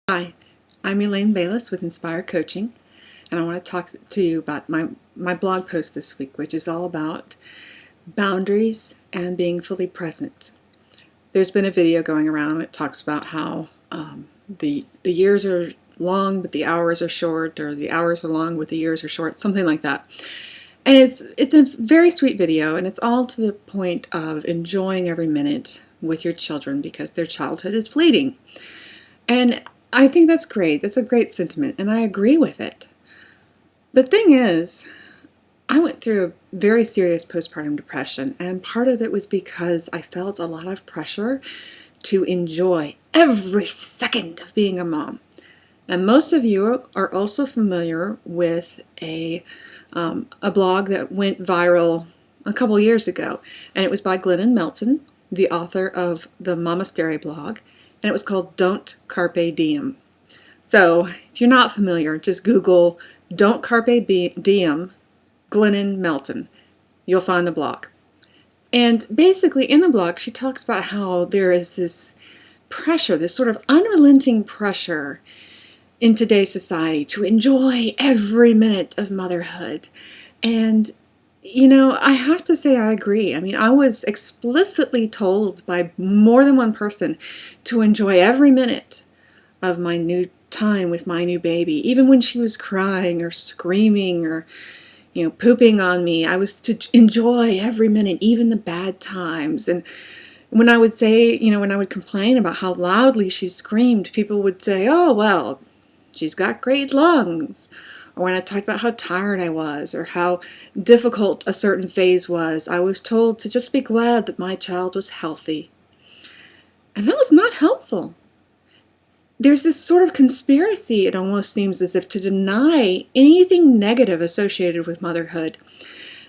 Hi, I'm Elaine.Bayless with Inspire Coaching, and I want to talk to you about my blog post this week, which is all about boundaries and being fully present. There's been a video going around that talks about how the years are long but the hours are short, or the hours are long but the years are short, something like that. And it's a very sweet video, and it's all to the point of enjoying every minute with your children because their childhood is fleeting. And I think that's great. That's a great sentiment, and I agree with it. The thing is, I went through a very serious postpartum depression, and part of it was because I felt a lot of pressure to enjoy every second of being a mom. And most of you are also familiar with a blog that went viral a couple years ago, and it was by Elaine.Bayless, the author of the Mamastery blog, and it was called Don't Carpe Diem. So if you're not familiar, just Google Don't Carpe Diem Elaine.Bayless. You'll find the blog. And basically in the blog, she talks about how there is this pressure, this sort of unrelenting pressure in today's society to enjoy every minute of motherhood. And I have to say I agree. I mean, I was explicitly told by more than one person to enjoy every minute of my new time with my new baby. Even when she was crying or screaming or, pooping on me, I was to enjoy every minute, even the bad times. And when I would say, when I would complain about how loudly she screamed, people would say, oh, well, she's got great lungs. Or when I talked about how tired I was or how difficult a certain phase was, I was told to just be glad that my child was healthy. And that was not helpful. There's this sort of conspiracy, it almost seems as if, to deny anything negative associated with motherhood.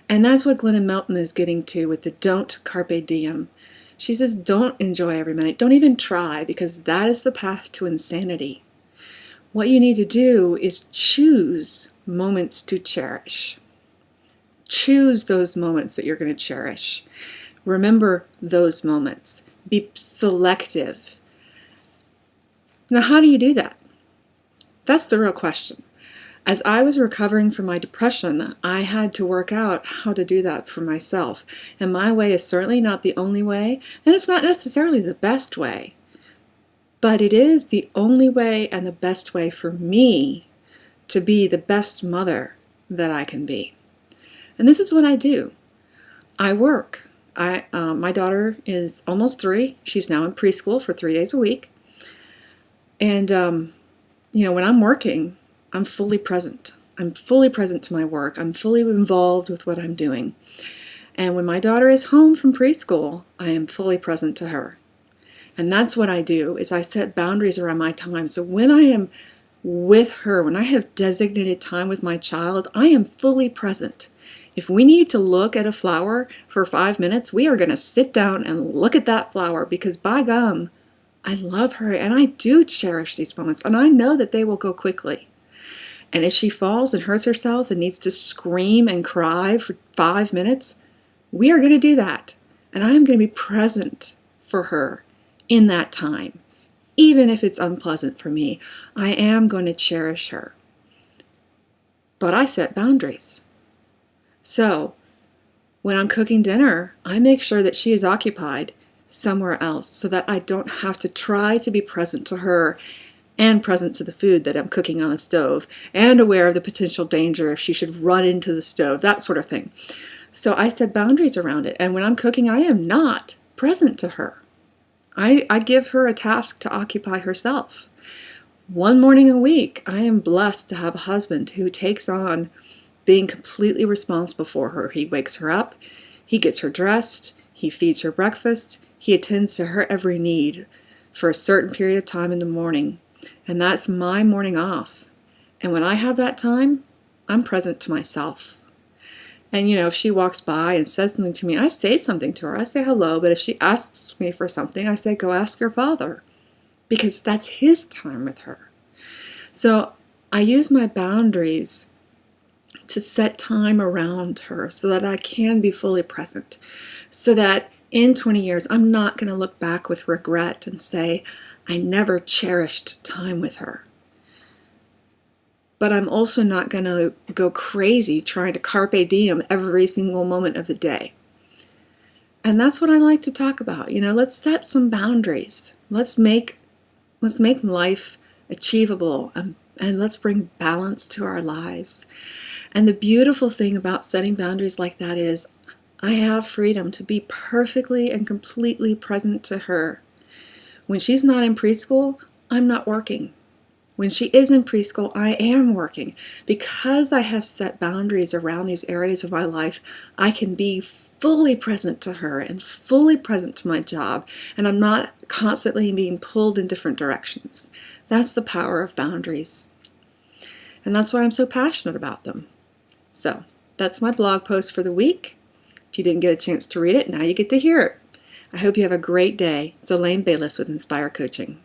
And that's what Elaine.Bayless is getting to with the Don't Carpe Diem. She says, don't enjoy every minute. Don't even try, because that is the path to insanity. What you need to do is choose moments to cherish. Choose those moments that you're going to cherish. Remember those moments. Be selective. Now, how do you do that? That's the real question. As I was recovering from my depression, I had to work out how to do that for myself. And my way is certainly not the only way, and it's not necessarily the best way. But it is the only way and the best way for me to be the best mother that I can be. And this is what I do. I work. My daughter is almost 3. She's now in preschool for 3 days a week. And, when I'm working, I'm fully present. I'm fully present to my work. I'm fully involved with what I'm doing. And when my daughter is home from preschool, I am fully present to her. And that's what I do, is I set boundaries around my time. So when I am with her, when I have designated time with my child, I am fully present. If we need to look at a flower for 5 minutes, we are going to sit down and look at that flower, because by gum, I love her and I do cherish these moments, and I know that they will go quickly. And if she falls and hurts herself and needs to scream and cry for 5 minutes, we are going to do that. And I am going to be present for her in that time. Even if it's unpleasant for me, I am going to cherish her. But I set boundaries. So when I'm cooking dinner, I make sure that she is occupied somewhere else so that I don't have to try to be present to her and present to the food that I'm cooking on the stove, and aware of the potential danger if she should run into the stove, that sort of thing. So I set boundaries around it. And when I'm cooking, I am not present to her. I give her a task to occupy herself. One morning a week, I am blessed to have a husband who takes on being completely responsible for her. He wakes her up, he gets her dressed, he feeds her breakfast, he attends to her every need for a certain period of time in the morning. And that's my morning off. And when I have that time, I'm present to myself. And, if she walks by and says something to me, I say something to her. I say hello. But if she asks me for something, I say, go ask your father, because that's his time with her. So I use my boundaries to set time around her so that I can be fully present, so that in 20 years, I'm not going to look back with regret and say, I never cherished time with her. But I'm also not going to go crazy trying to carpe diem every single moment of the day. And that's what I like to talk about. Let's set some boundaries. Let's make life achievable, and let's bring balance to our lives. And the beautiful thing about setting boundaries like that is I have freedom to be perfectly and completely present to her. When she's not in preschool, I'm not working. When she is in preschool, I am working. Because I have set boundaries around these areas of my life, I can be fully present to her and fully present to my job, and I'm not constantly being pulled in different directions. That's the power of boundaries. And that's why I'm so passionate about them. So, that's my blog post for the week. If you didn't get a chance to read it, now you get to hear it. I hope you have a great day. It's Elaine Bayless with Inspire Coaching.